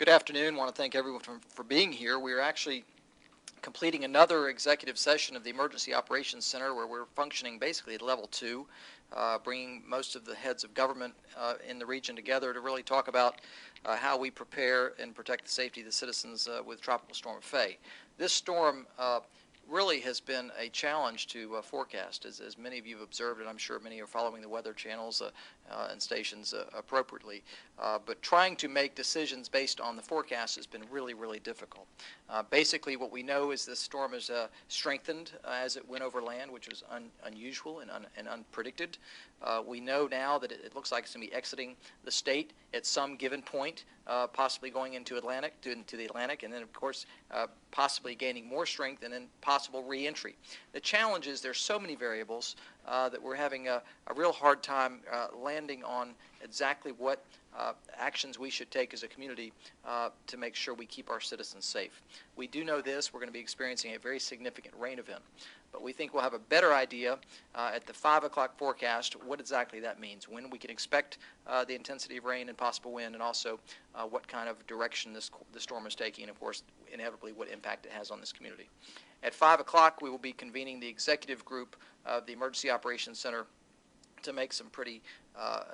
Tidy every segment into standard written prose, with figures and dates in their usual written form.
Good afternoon. I want to thank everyone for being here. We are actually completing another executive session of the Emergency Operations Center where we're functioning basically at level 2, bringing most of the heads of government in the region together to really talk about how we prepare and protect the safety of the citizens with Tropical Storm Faye. This storm really has been a challenge to forecast, as many of you have observed, and I'm sure many are following the weather channels and stations appropriately. But trying to make decisions based on the forecast has been really, really difficult. Basically, what we know is this storm has strengthened as it went over land, which was unusual and unpredicted. We know now that it looks like it's going to be exiting the state at some given point, possibly going into the Atlantic, and then, of course, possibly gaining more strength and then possible re-entry. The challenge is there's so many variables that we're having a real hard time landing on exactly what actions we should take as a community to make sure we keep our citizens safe. We do know this. We're going to be experiencing a very significant rain event. But we think we'll have a better idea at the 5 o'clock forecast what exactly that means, when we can expect the intensity of rain and possible wind, and also what kind of direction the storm is taking, and, of course, inevitably what impact it has on this community. At 5 o'clock, we will be convening the executive group of the Emergency Operations Center to make some pretty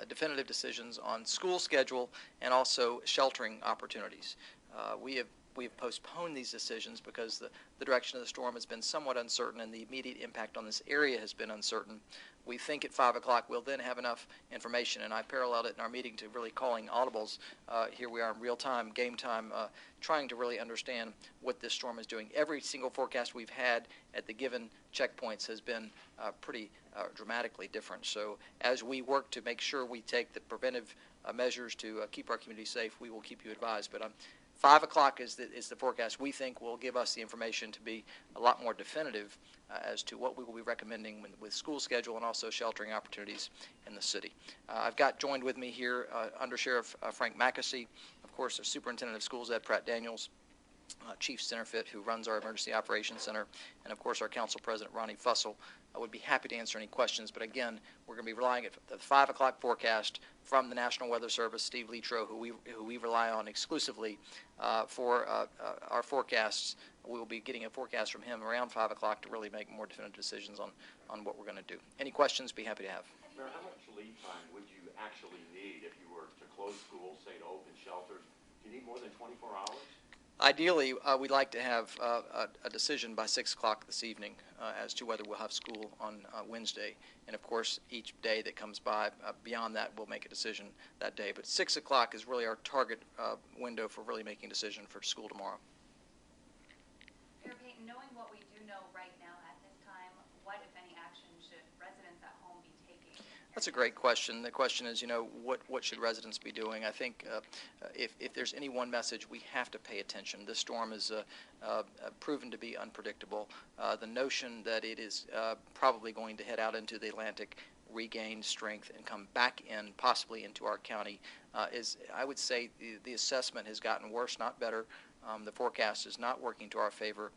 definitive decisions on school schedule and also sheltering opportunities. We have postponed these decisions because the direction of the storm has been somewhat uncertain and the immediate impact on this area has been uncertain. We think at 5 o'clock we'll then have enough information, and I paralleled it in our meeting to really calling audibles. Here we are in real time, game time, trying to really understand what this storm is doing. Every single forecast we've had at the given checkpoints has been pretty dramatically different. So as we work to make sure we take the preventive measures to keep our community safe, we will keep you advised. But 5 o'clock is the forecast we think will give us the information to be a lot more definitive as to what we will be recommending with school schedule and also sheltering opportunities in the city. I've got joined with me here Under Sheriff Frank McAsee, of course, the Superintendent of Schools Ed Pratt Daniels, Chief Centerfit, who runs our Emergency Operations Center, and of course our Council President Ronnie Fussell. I would be happy to answer any questions, but again, we're going to be relying at the 5 o'clock forecast from the National Weather Service, Steve Litro, who we rely on exclusively for our forecasts. We will be getting a forecast from him around 5 o'clock to really make more definitive decisions on what we're going to do. Any questions, be happy to have. Mayor, how much lead time would you actually need if you were to close schools, say to open shelters? Do you need more than 24 hours? Ideally, we'd like to have a decision by 6 o'clock this evening as to whether we'll have school on Wednesday. And, of course, each day that comes by beyond that, we'll make a decision that day. But 6 o'clock is really our target window for really making a decision for school tomorrow. Mayor Peyton, knowing what we do know right now at this time, what, if any, action should residents at home be taking? That's a great question. The question is, what should residents be doing? I think if there's any one message, we have to pay attention. This storm is proven to be unpredictable. The notion that it is probably going to head out into the Atlantic, regain strength, and come back in, possibly into our county, is, I would say, the assessment has gotten worse, not better. The forecast is not working to our favor.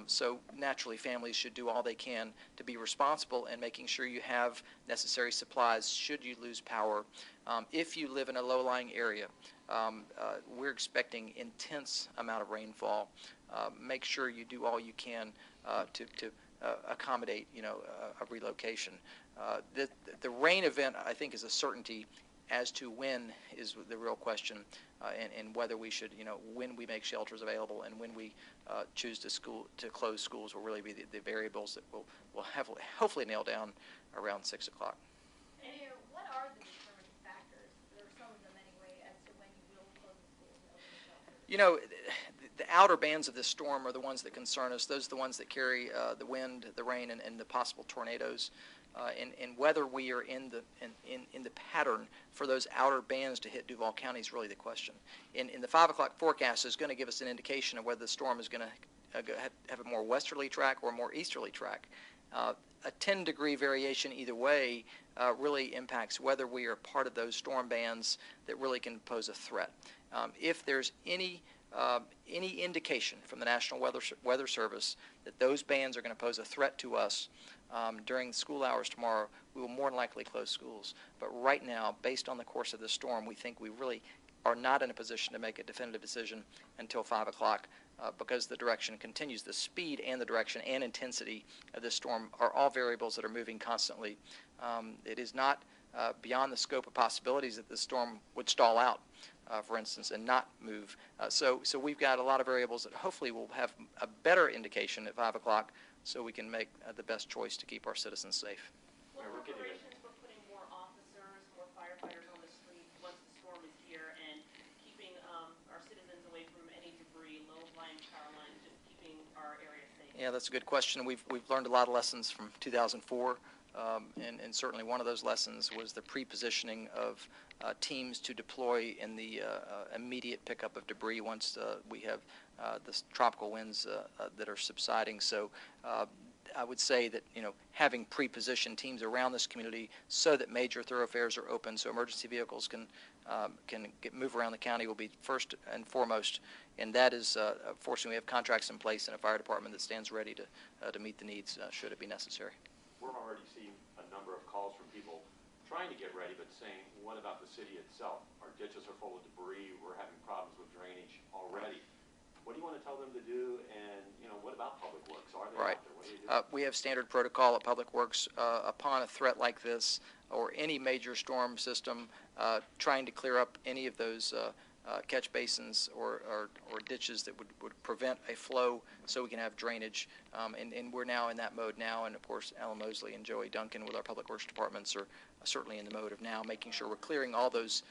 So naturally, families should do all they can to be responsible and making sure you have necessary supplies should you lose power. If you live in a low-lying area, we're expecting intense amount of rainfall. Make sure you do all you can to accommodate, a relocation. The rain event, I think, is a certainty. As to when is the real question, and whether we should, when we make shelters available and when we choose to close schools will really be the variables that we'll hopefully nail down around 6 o'clock. Mayor, what are the determining factors, or some of them anyway, as to when you will close the schools and open the shelters? The outer bands of this storm are the ones that concern us. Those are the ones that carry the wind, the rain, and the possible tornadoes. And whether we are in the pattern for those outer bands to hit Duval County is really the question. In the 5 o'clock forecast is going to give us an indication of whether the storm is going to have a more westerly track or a more easterly track. A 10-degree variation either way really impacts whether we are part of those storm bands that really can pose a threat. If there's any indication from the National Weather Service that those bands are going to pose a threat to us during school hours tomorrow, we will more than likely close schools. But right now, based on the course of the storm, we think we really are not in a position to make a definitive decision until 5 o'clock because the direction continues. The speed and the direction and intensity of this storm are all variables that are moving constantly. It is not beyond the scope of possibilities that the storm would stall out, for instance, and not move. So we've got a lot of variables that hopefully will have a better indication at 5 o'clock so we can make the best choice to keep our citizens safe. What preparations for putting more officers, more firefighters on the street once the storm is here and keeping our citizens away from any debris, low-lying power lines, just keeping our area safe? Yeah, that's a good question. We've learned a lot of lessons from 2004. And certainly one of those lessons was the pre-positioning of teams to deploy in the immediate pickup of debris once we have the tropical winds that are subsiding. So I would say that, having pre-positioned teams around this community so that major thoroughfares are open so emergency vehicles can move around the county will be first and foremost. And that is, fortunately, we have contracts in place and a fire department that stands ready to meet the needs should it be necessary. We're already seeing a number of calls from people trying to get ready, but saying, what about the city itself? Our ditches are full of debris. We're having problems with drainage already. What do you want to tell them to do? And, what about Public Works? Are they out there? What do you do? We have standard protocol at Public Works upon a threat like this or any major storm system, trying to clear up any of those catch basins or ditches that would prevent a flow so we can have drainage. And we're now in that mode now. And, of course, Alan Mosley and Joey Duncan with our Public Works departments are certainly in the mode of now making sure we're clearing all those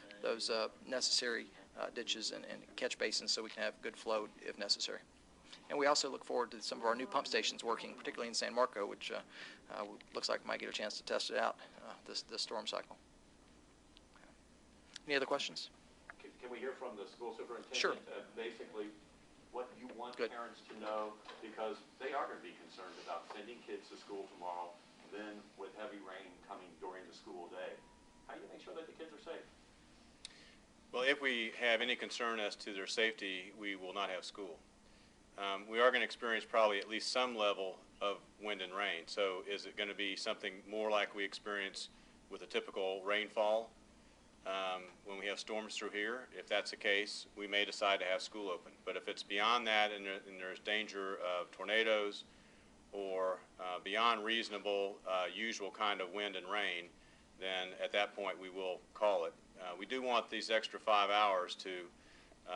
necessary ditches and catch basins so we can have good flow if necessary. And we also look forward to some of our new pump stations working, particularly in San Marco, which looks like we might get a chance to test it out this storm cycle. Any other questions? Can we hear from the school superintendent? Sure. Basically, what you want Good. parents to know, because they are going to be concerned about sending kids to school tomorrow, then with heavy rain coming during the school day. How do you make sure that the kids are safe? Well, if we have any concern as to their safety, we will not have school. We are going to experience probably at least some level of wind and rain. So is it going to be something more like we experience with a typical rainfall when we have storms through here? If that's the case, we may decide to have school open. But if it's beyond that and there's danger of tornadoes or beyond reasonable usual kind of wind and rain, then at that point we will call it. We do want these extra 5 hours to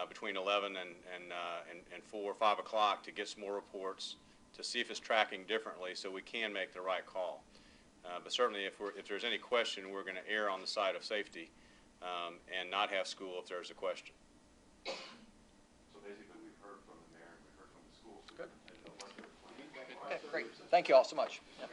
between 11 and 4 or 5 o'clock to get some more reports to see if it's tracking differently so we can make the right call. But certainly if there's any question, we're going to err on the side of safety and not have school if there's a question. So basically we've heard from the mayor and we've heard from the school superintendent. Okay, great. Thank you all so much. Yep.